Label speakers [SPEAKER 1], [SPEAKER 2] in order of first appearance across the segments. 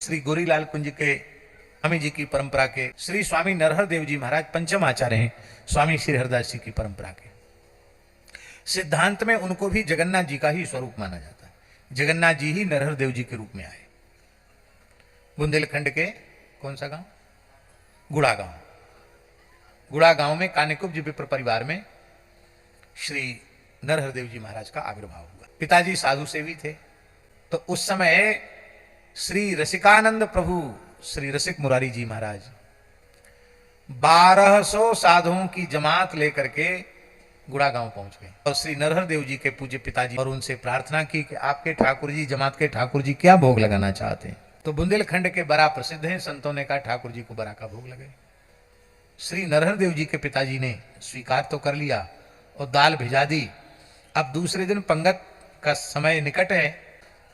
[SPEAKER 1] श्री गोरीलाल कुंज के स्वामी जी की परंपरा के श्री स्वामी नरहर देव जी महाराज पंचम आचार्य हैं, स्वामी श्री हरदास जी की परंपरा के। सिद्धांत में उनको भी जगन्नाथ जी का ही स्वरूप माना जाता है। जगन्नाथ जी ही नरहर देव जी के रूप में आए। बुंदेलखंड के कौन सा गांव? गुड़ा गांव। गुड़ा गांव में कानिकुब्ज विप्र परिवार में श्री नरहर देव जी महाराज का आविर्भाव हुआ। पिताजी साधु सेवी थे, तो उस समय श्री रसिकानंद प्रभु श्री रसिक मुरारी जी महाराज 1200 साधुओं की जमात लेकर के गुड़ा गांव पहुंच गए और श्री नरहर देव जी के पूज्य पिताजी और उनसे प्रार्थना की कि आपके ठाकुर जी, जमात के ठाकुर जी क्या भोग लगाना चाहते हैं। तो बुंदेलखंड के बड़ा प्रसिद्ध हैं, संतों ने कहा ठाकुर जी को बरा का भोग लगे। श्री नरहर देव जी के पिताजी ने स्वीकार तो कर लिया और दाल भिजा दी। अब दूसरे दिन पंगत का समय निकट है,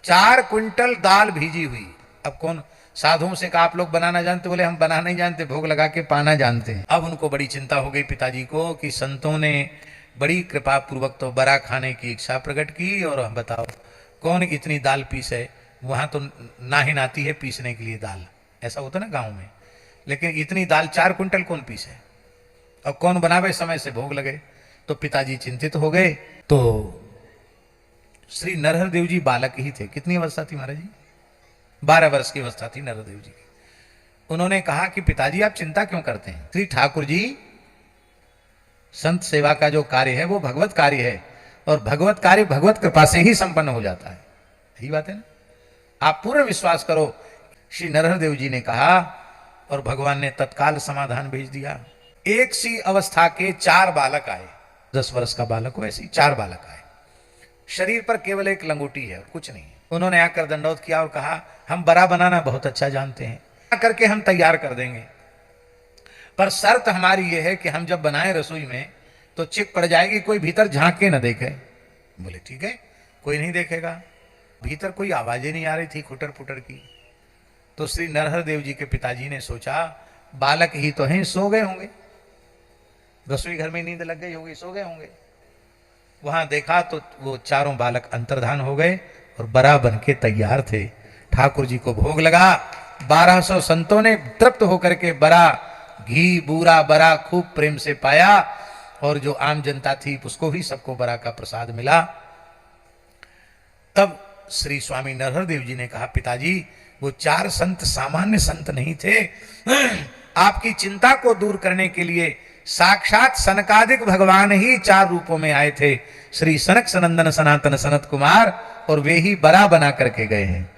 [SPEAKER 1] 4 क्विंटल दाल भीजी हुई। अब कौन साधुओं से कहा आप लोग बनाना जानते? बोले हम बनाना नहीं जानते, भोग लगा के पाना जानते हैं। अब उनको बड़ी चिंता हो गई पिताजी को कि संतों ने बड़ी कृपा पूर्वक तो बरा खाने की इच्छा प्रकट की, और बताओ कौन इतनी दाल पीसे? वहां तो नाहिन आती है पीसने के लिए दाल, ऐसा होता ना गांव में, लेकिन इतनी दाल 4 क्विंटल कौन पीसे और कौन बनावे? समय से भोग लगे। तो पिताजी चिंतित हो गए। तो श्री नरहर देव जी बालक ही थे। कितनी अवस्था थी महाराज जी? 12 वर्ष की अवस्था थी नरहर देव जी की। उन्होंने कहा कि पिताजी आप चिंता क्यों करते हैं? श्री ठाकुर जी, संत सेवा का जो कार्य है वो भगवत कार्य है, और भगवत कार्य भगवत कृपा से ही संपन्न हो जाता है। यही बात है ना, आप पूर्ण विश्वास करो। श्री नरहर देव जी ने कहा और भगवान ने तत्काल समाधान भेज दिया। एक सी अवस्था के 4 बालक आए। 10 वर्ष का बालक हो, ऐसी 4 बालक आए। शरीर पर केवल एक लंगोटी है, कुछ नहीं। उन्होंने आकर दंडोत किया और कहा हम बरा बनाना बहुत अच्छा जानते हैं, करके हम तैयार कर देंगे, पर शर्त हमारी यह है कि हम जब बनाए रसोई में तो चिक पड़ जाएगी, कोई भीतर झांक के न देखे। बोले ठीक है, कोई नहीं देखेगा। भीतर कोई आवाजें नहीं आ रही थी खुटर पुटर की। तो श्री नरहर देव जी के पिताजी ने सोचा बालक ही तो हैं, सो गए होंगे, रसोई घर में नींद लग गई होगी, सो गए होंगे। वहां देखा तो वो 4 बालक अंतर्धान हो गए और बरा बन के तैयार थे। ठाकुर जी को भोग लगा। 1200 संतों ने तृप्त होकर के बरा, घी बूरा बरा खूब प्रेम से पाया, और जो आम जनता थी उसको भी सबको बरा का प्रसाद मिला। तब श्री स्वामी नरहर देव जी ने कहा पिताजी वो 4 संत सामान्य संत नहीं थे, आपकी चिंता को दूर करने के लिए साक्षात सनकादिक भगवान ही 4 रूपों में आए थे। श्री सनक सनंदन सनातन सनत कुमार, और वे ही बरा बना करके गए हैं।